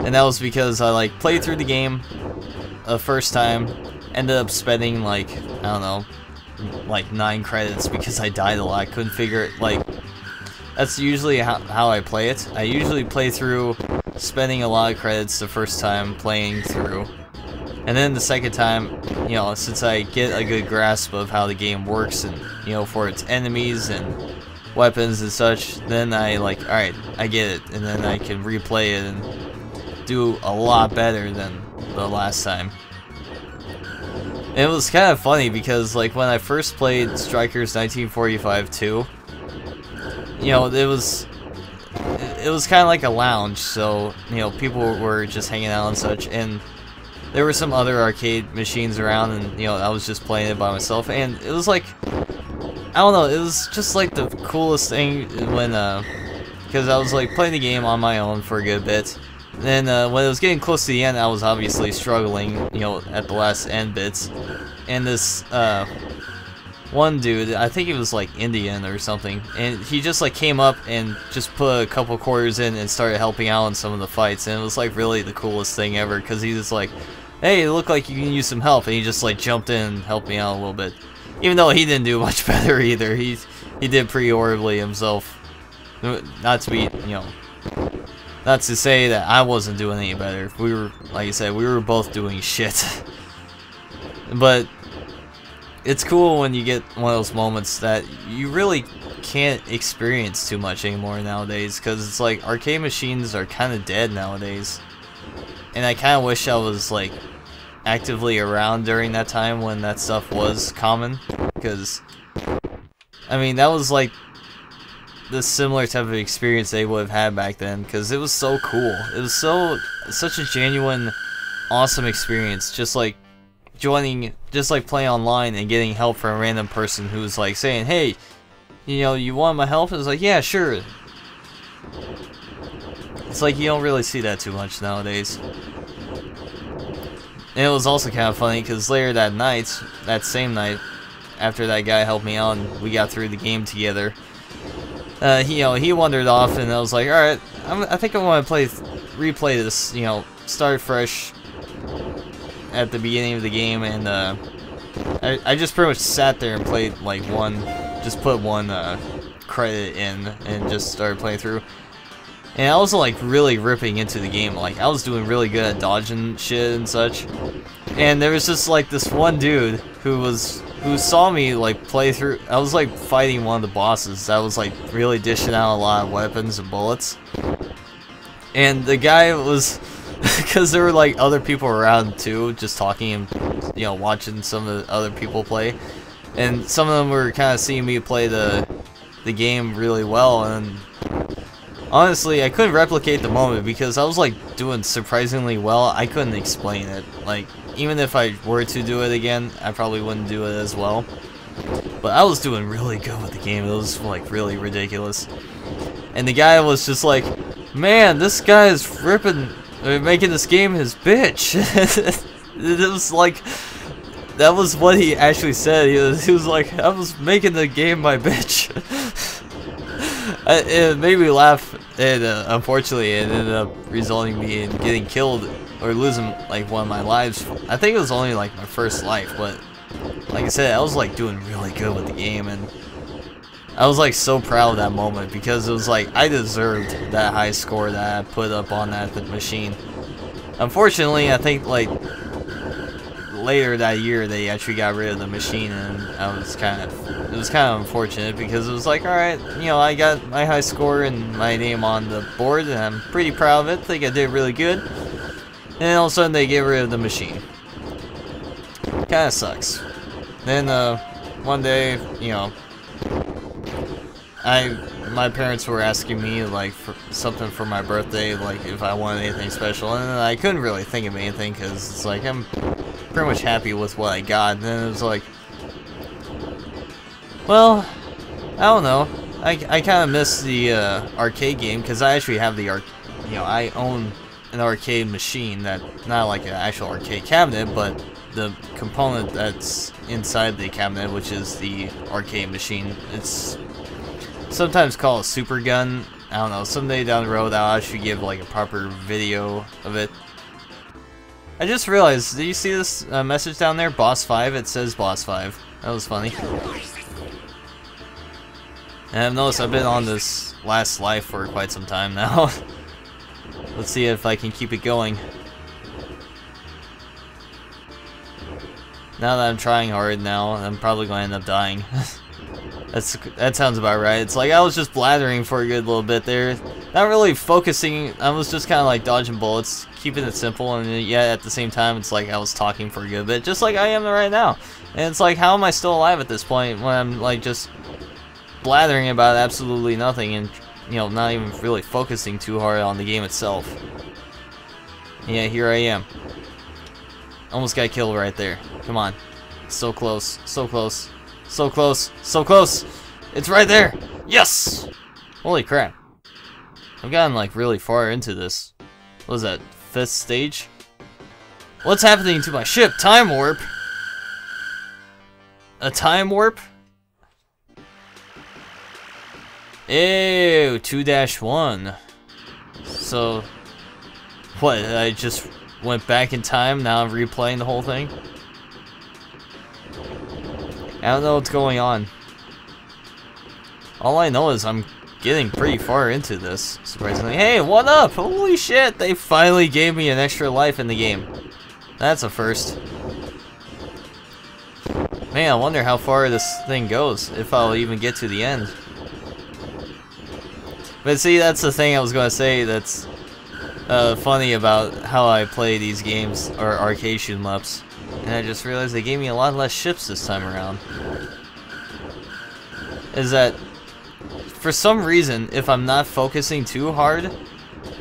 and that was because I like played through the game the first time, ended up spending like, I don't know, like 9 credits because I died a lot. I couldn't figure it, like, that's usually how I play it. I usually play through spending a lot of credits the first time playing through, and then the second time, you know, since I get a good grasp of how the game works and, you know, for its enemies and weapons and such, then I like, alright, I get it, and then I can replay it and do a lot better than the last time. And it was kind of funny because, like, when I first played Strikers 1945 2, you know, it was kind of like a lounge, so, you know, people were just hanging out and such, and there were some other arcade machines around, and, you know, I was just playing it by myself, and it was like, I don't know, it was just like the coolest thing when, because I was like playing the game on my own for a good bit. Then when it was getting close to the end, I was obviously struggling, you know, at the last end bits. And this one dude, I think he was like Indian or something, and he just like came up and just put a couple quarters in and started helping out in some of the fights. And it was like really the coolest thing ever, because he was like, hey, it looked like you can use some help, and he just like jumped in and helped me out a little bit. Even though he didn't do much better either, he did pretty horribly himself. Not to be, you know, not to say that I wasn't doing any better. We were, like I said, we were both doing shit. But it's cool when you get one of those moments that you really can't experience too much anymore nowadays, because it's like arcade machines are kind of dead nowadays. And I kind of wish I was like actively around during that time when that stuff was common, because I mean, that was like the similar type of experience they would have had back then, because it was so cool. It was such a genuine, awesome experience, just like joining, just like playing online and getting help from a random person who's like saying, hey, you know, you want my help? It's like, yeah, sure. It's like you don't really see that too much nowadays. And it was also kind of funny because later that night, that same night, after that guy helped me out and we got through the game together, you know, he wandered off, and I was like, alright, I think I want to replay this, you know, start fresh at the beginning of the game, and I just pretty much sat there and played like just put one credit in and just started playing through. And I was like really ripping into the game, like I was doing really good at dodging shit and such. And there was just like this one dude who saw me like play through. I was like fighting one of the bosses that was like really dishing out a lot of weapons and bullets. And the guy was, because there were like other people around too, just talking and, you know, watching some of the other people play. And some of them were kind of seeing me play the game really well, and honestly, I couldn't replicate the moment because I was like doing surprisingly well. I couldn't explain it. Like, even if I were to do it again, I probably wouldn't do it as well. But I was doing really good with the game. It was like really ridiculous. And the guy was just like, man, this guy is making this game his bitch. It was like, that was what he actually said. He was like, I was making the game my bitch. It made me laugh, and unfortunately it ended up resulting me in getting killed or losing like one of my lives. I think it was only like my first life, but like I said, I was like doing really good with the game, and I was like so proud of that moment because it was like I deserved that high score that I put up on that machine. Unfortunately, I think like later that year they actually got rid of the machine, and it was kind of unfortunate because it was like, alright, you know, I got my high score and my name on the board, and I'm pretty proud of it. I think I did really good. And all of a sudden they get rid of the machine. Kinda sucks. Then one day, you know, my parents were asking me like for something for my birthday, like if I wanted anything special, and I couldn't really think of anything because it's like I'm pretty much happy with what I got. And then it was like, well, I don't know. I kind of miss the arcade game because I actually have the I own an arcade machine that not like an actual arcade cabinet, but the component that's inside the cabinet, which is the arcade machine. It's sometimes called a super gun I don't know, someday down the road I'll actually give like a proper video of it. I just realized, did you see this message down there? Boss 5, it says Boss 5. That was funny. And I've noticed I've been on this last life for quite some time now. Let's see if I can keep it going. Now that I'm trying hard now, I'm probably going to end up dying. That sounds about right. It's like I was just blathering for a good little bit there. Not really focusing, I was just kind of like dodging bullets, keeping it simple, and yet at the same time it's like I was talking for a good bit, just like I am right now. And it's like, how am I still alive at this point when I'm like just blathering about absolutely nothing and, you know, not even really focusing too hard on the game itself. And yeah, here I am. Almost got killed right there. Come on. So close, so close, so close, so close! It's right there! Yes! Holy crap. I've gotten like really far into this. What was that, 5th stage? What's happening to my ship? Time warp? A time warp? Ew, 2-1. So, what, I just went back in time, now I'm replaying the whole thing? I don't know what's going on. All I know is I'm getting pretty far into this, surprisingly. Hey, what up? Holy shit, they finally gave me an extra life in the game. That's a first. Man, I wonder how far this thing goes, if I'll even get to the end. But see, that's the thing I was going to say that's funny about how I play these games, or arcade shoot 'em ups. And I just realized they gave me a lot less ships this time around. Is that, for some reason, if I'm not focusing too hard...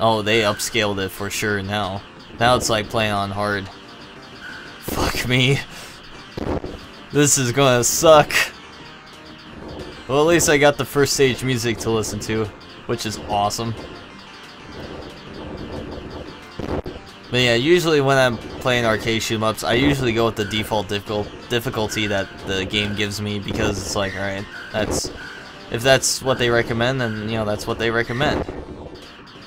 Oh, they upscaled it for sure now. Now it's like playing on hard. Fuck me. This is gonna suck. Well, at least I got the first stage music to listen to, which is awesome. But yeah, usually when I'm playing arcade shoot-em-ups, I usually go with the default difficulty that the game gives me, because it's like, alright, if that's what they recommend, then, you know, that's what they recommend.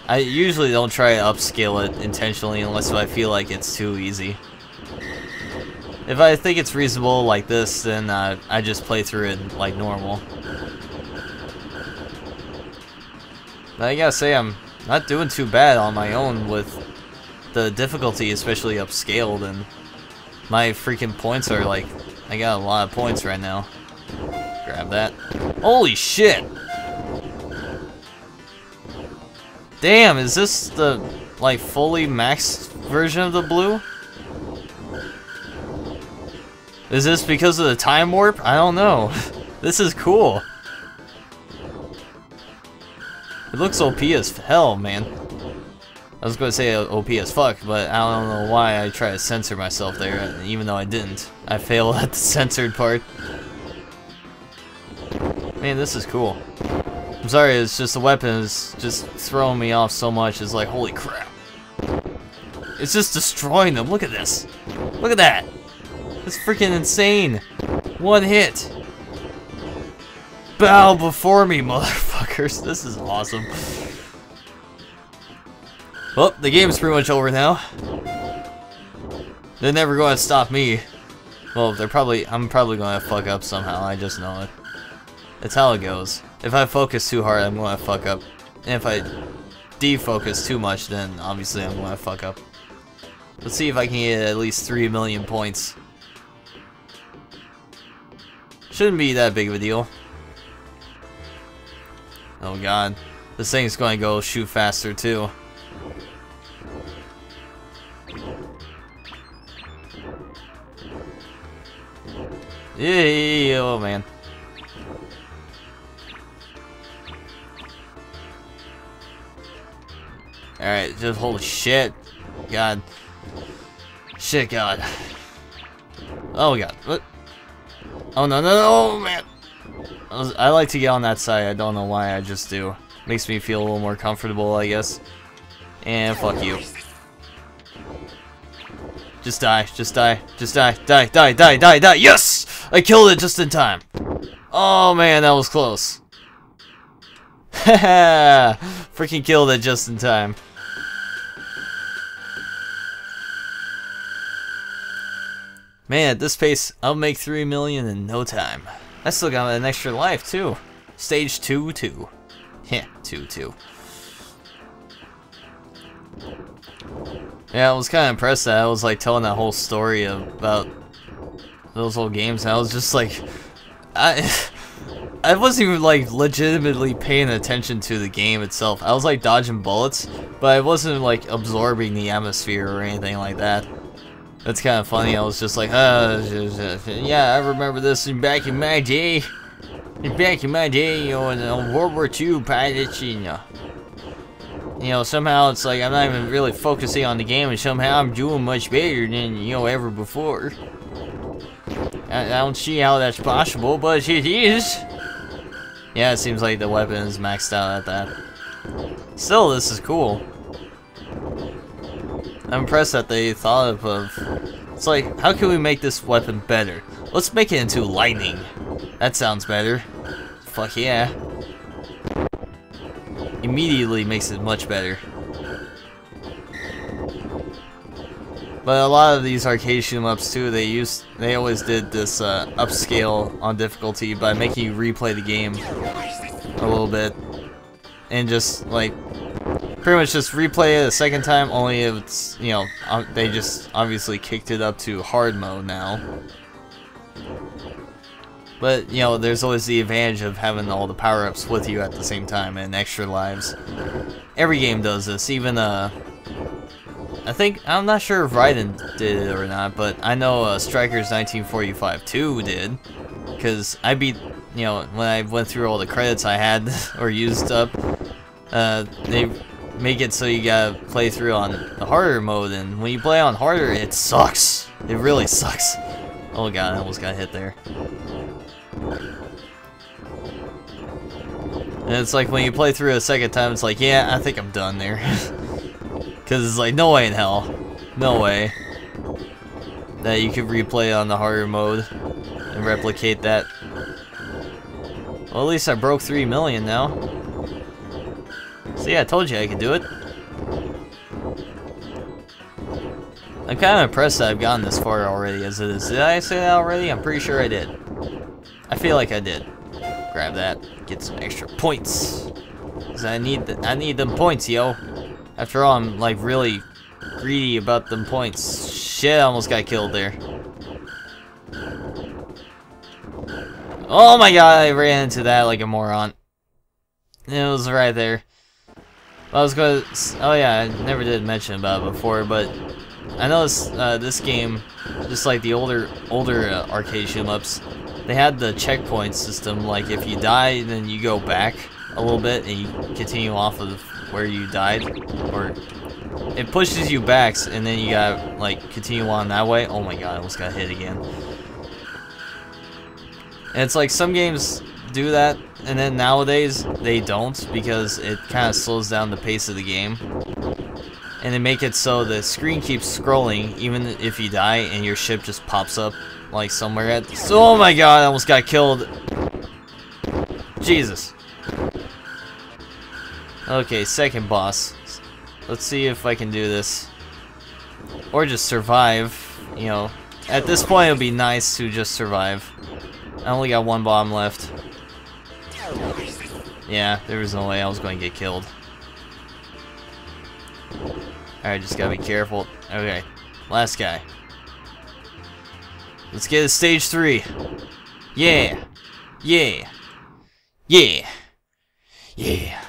I usually don't try to upscale it intentionally unless I feel like it's too easy. If I think it's reasonable like this, then I just play through it like normal. But I gotta say, I'm not doing too bad on my own with the difficulty, especially upscaled, and my freaking points are like, I got a lot of points right now. Grab that. Holy shit! Damn, is this the like fully maxed version of the blue? Is this because of the time warp? I don't know. This is cool. It looks OP as hell, man. I was going to say OP as fuck, but I don't know why I try to censor myself there, even though I didn't. I failed at the censored part. Man, this is cool. I'm sorry, it's just the weapon is just throwing me off so much. It's like, holy crap. It's just destroying them. Look at this. Look at that. It's freaking insane. One hit. Bow before me, motherfuckers. This is awesome. Well, the game's pretty much over now. They're never going to stop me. Well, I'm probably going to fuck up somehow. I just know it. It's how it goes. If I focus too hard, I'm going to fuck up. And if I defocus too much, then obviously I'm going to fuck up. Let's see if I can get at least 3 million points. Shouldn't be that big of a deal. Oh god. This thing's going to go shoot faster too. Yeah, oh man. Alright, just holy shit. God. Shit, God. Oh god. What? Oh no, no, no, oh man. I like to get on that side. I don't know why, I just do. Makes me feel a little more comfortable, I guess. And fuck you. Just die, just die, just die, die, die, die, die, die. Yes! I killed it just in time. Oh man, that was close. Haha! Freaking killed it just in time. Man, at this pace, I'll make 3 million in no time. I still got an extra life too. Stage 2, 2. Yeah, 2, 2. Yeah, I was kind of impressed that I was like telling that whole story about those old games, and I was just like, I wasn't even like legitimately paying attention to the game itself. I was like dodging bullets, but I wasn't like absorbing the atmosphere or anything like that. That's kind of funny. I was just like, yeah, I remember this back in my day. Back in my day, you know, in World War II pilots, you know, somehow it's like I'm not even really focusing on the game, and somehow I'm doing much better than, you know, ever before. I don't see how that's possible, but it is. Yeah, it seems like the weapon is maxed out at that. Still, this is cool. I'm impressed that they thought of... It's like, how can we make this weapon better? Let's make it into lightning. That sounds better. Fuck yeah. Immediately makes it much better. But a lot of these arcade shoot-em-ups too, they always did this upscale on difficulty by making you replay the game a little bit. And just like pretty much just replay it a second time, only if it's, you know, they just obviously kicked it up to hard mode now. But, you know, there's always the advantage of having all the power-ups with you at the same time and extra lives. Every game does this, even, I'm not sure if Raiden did it or not, but I know Strikers 1945 2 did. Because I beat, you know, when I went through all the credits I had or used up, they make it so you gotta play through on the harder mode, and when you play on harder, it sucks. It really sucks. Oh god, I almost got hit there. And it's like when you play through a second time, it's like, yeah, I think I'm done there. Because it's like, no way in hell. No way. That you could replay on the harder mode and replicate that. Well, at least I broke 3 million now. So yeah, I told you I could do it. I'm kind of impressed that I've gotten this far already as it is. Did I say that already? I'm pretty sure I did. I feel like I did. Grab that. Get some extra points. Cause I need them points, yo. After all, I'm like really greedy about them points. Shit, I almost got killed there. Oh my god, I ran into that like a moron. It was right there. I was going to... Oh yeah, I never did mention about it before, but I noticed this game, just like the older arcade shoot-em-ups, they had the checkpoint system. Like if you die, then you go back a little bit and you continue off of where you died, or it pushes you back, and then you gotta like continue on that way. Oh my god, I almost got hit again. And it's like some games do that, and then nowadays they don't, because it kind of slows down the pace of the game, and they make it so the screen keeps scrolling even if you die and your ship just pops up like somewhere at... Oh my god, I almost got killed. Jesus. Okay, second boss. Let's see if I can do this. Or just survive, you know. At this point it would be nice to just survive. I only got one bomb left. Yeah, there was no way I was going to get killed. Alright, just gotta be careful. Okay, last guy. Let's get to stage 3. Yeah! Yeah! Yeah! Yeah!